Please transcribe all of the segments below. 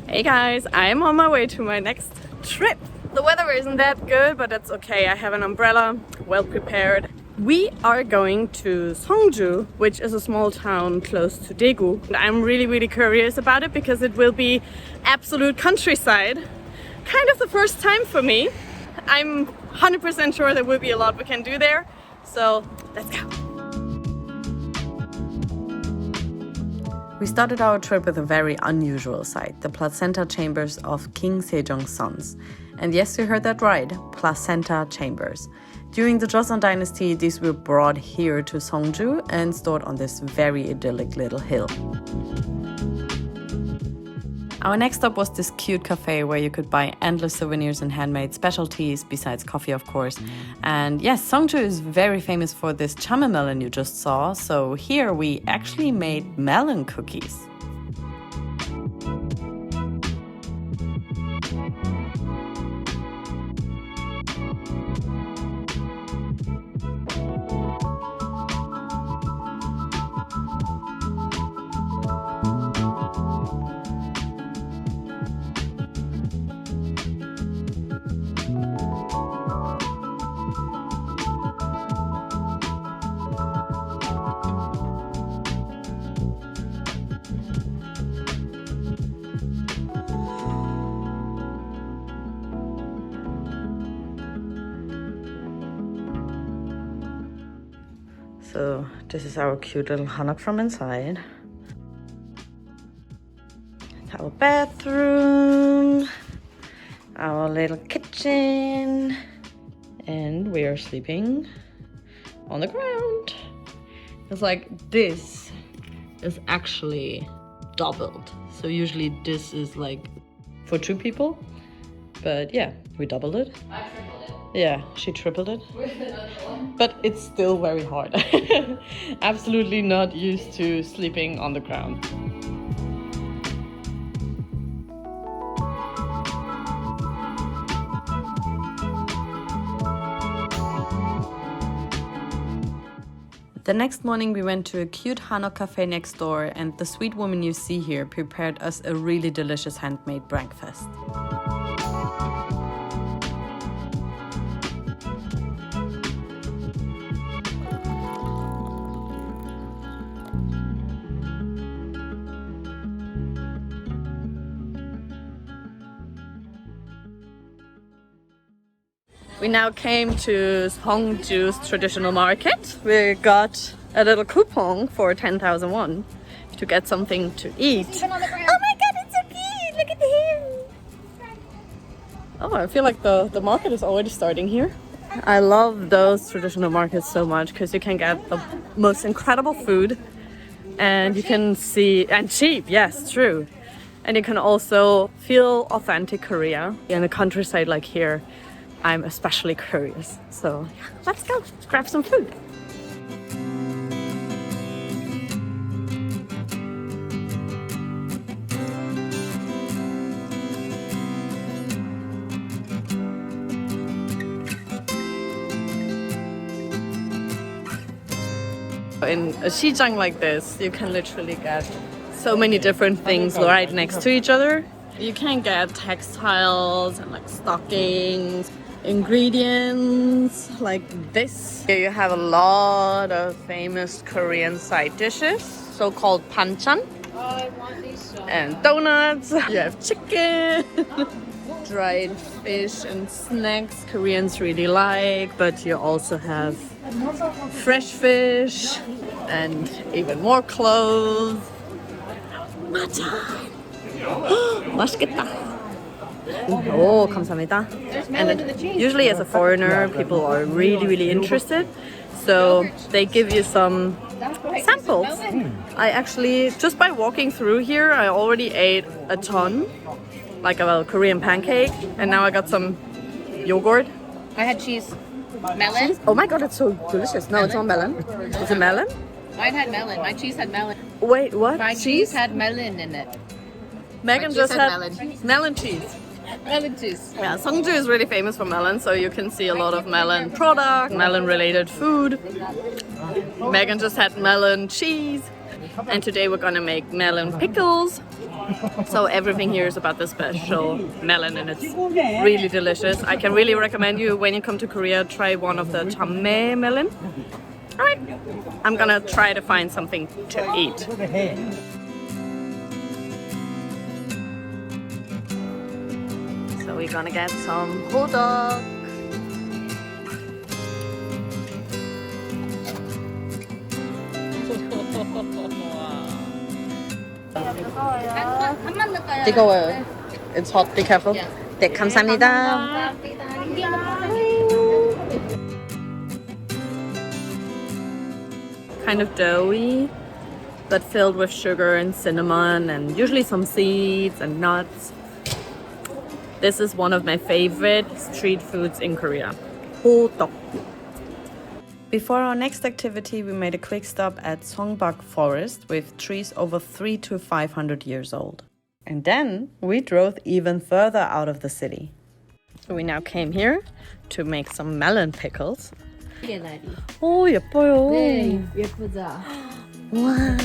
Hey guys, I'm on my way to my next trip. The weather isn't that good, but that's okay. I have an umbrella, well prepared. We are going to Seongju, which is a small town close to Daegu. And I'm really curious about it because it will be absolute countryside. Kind of the first time for me. I'm 100% sure there will be a lot we can do there. So let's go. We started our trip with a very unusual sight, the Placenta Chambers of King Sejong's sons. And yes, you heard that right, Placenta Chambers. During the Joseon dynasty, these were brought here to Seongju and stored on this very idyllic little hill. Our next stop was this cute cafe where you could buy endless souvenirs and handmade specialties, besides coffee of course. And yes, Seongju is very famous for this chame melon you just saw, so here we actually made melon cookies. So this is our cute little Hanok from inside. It's our bathroom, our little kitchen, and we are sleeping on the ground. It's like this is actually doubled. So usually this is like for two people, but yeah, we doubled it. I tripled it. Yeah, she tripled it. But it's still very hard. Absolutely not used to sleeping on the ground. The next morning we went to a cute Hanok cafe next door, and the sweet woman you see here prepared us a really delicious handmade breakfast. We now came to Seongju's traditional market. We got a little coupon for 10,000 won to get something to eat. Oh my god, it's so cute! Look at him! Oh, I feel like the market is already starting here. I love those traditional markets so much because you can get the most incredible food and you can see, and cheap, yes, true. And you can also feel authentic Korea in a countryside like here. I'm especially curious, so yeah, let's go grab some food. In a sijang like this, you can literally get so many different things right next to each other. You can get textiles and like stockings, ingredients like this. Here you have a lot of famous Korean side dishes, so-called banchan. Oh, I want these so and donuts. You have chicken, dried fish and snacks Koreans really like, but you also have fresh fish and even more clothes. Matcha. 맛있겠다. Oh, 감사합니다. And usually as a foreigner, people are really interested. So they give you some samples. I actually, just by walking through here, I already ate a ton, like a Korean pancake. And now I got some yogurt. I had cheese. Melon? Oh my god, it's so delicious. No, it's not melon. Is it melon? Mine had melon. My cheese had melon. Wait, what? My cheese had melon in it. Megan just had melon cheese. Melon cheese. Yeah, Seongju is really famous for melon, so you can see a lot of melon products, melon-related food. Megan just had melon cheese, and today we're gonna make melon pickles. So everything here is about the special melon and it's really delicious. I can really recommend you when you come to Korea, try one of the chamme melon. Alright, I'm gonna try to find something to eat. So we're gonna get some hot dog. 뜨거워요. It's hot, be careful. 네, 감사합니다. Kind of doughy, but filled with sugar and cinnamon and usually some seeds and nuts. This is one of my favorite street foods in Korea. Hotdog. Before our next activity, we made a quick stop at Seongbak Forest with trees over 300 to 500 years old. And then we drove even further out of the city. So we now came here to make some melon pickles. 오, 예뻐요. 네, 예쁘죠? 와.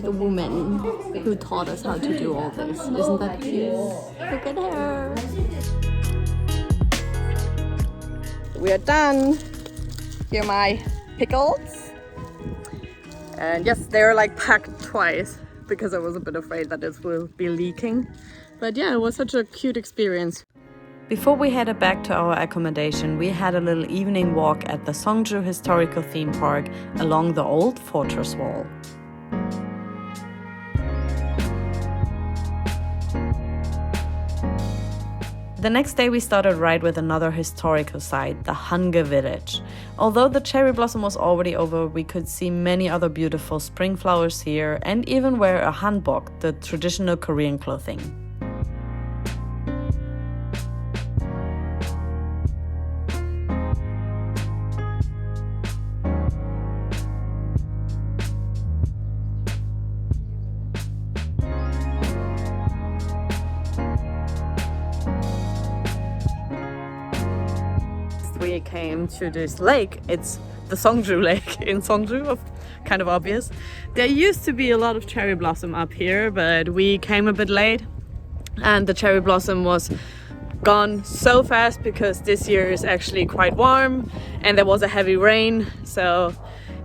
The woman who taught us how to do all this. Isn't that cute? Look at her. We are done. Here are my pickles. And yes, they're like packed twice because I was a bit afraid that this will be leaking. But yeah, it was such a cute experience. Before we headed back to our accommodation, we had a little evening walk at the Seongju Historical Theme Park along the old fortress wall. The next day we started right with another historical site, the Hangae village. Although the cherry blossom was already over, we could see many other beautiful spring flowers here and even wear a Hanbok, the traditional Korean clothing. We came to this lake. It's the Seongju Lake in Seongju, kind of obvious. There used to be a lot of cherry blossom up here, but we came a bit late and the cherry blossom was gone so fast because this year is actually quite warm and there was a heavy rain. So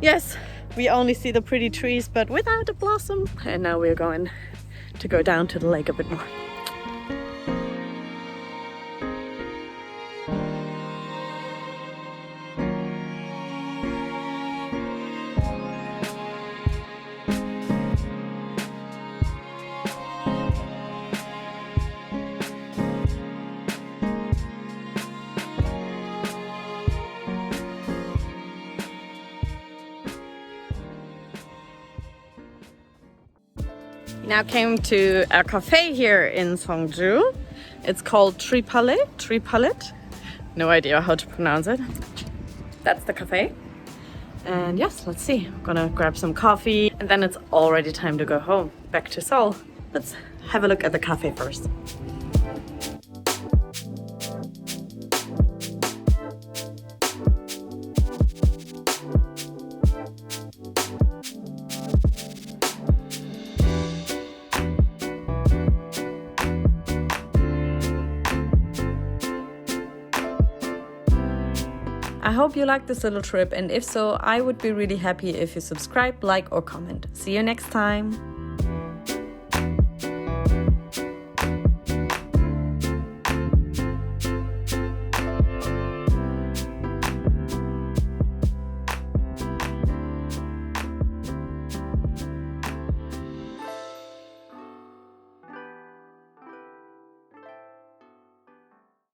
yes, we only see the pretty trees but without the blossom. And now we're going to go down to the lake a bit more. Now came to a cafe here in Seongju. It's called Treepalet. No idea how to pronounce it. that's the cafe. And yes, let's see. I'm gonna grab some coffee and then it's already time to go home, back to Seoul. Let's have a look at the cafe first. I hope you liked this little trip, and if so, I would be really happy if you subscribe, like, or comment. See you next time!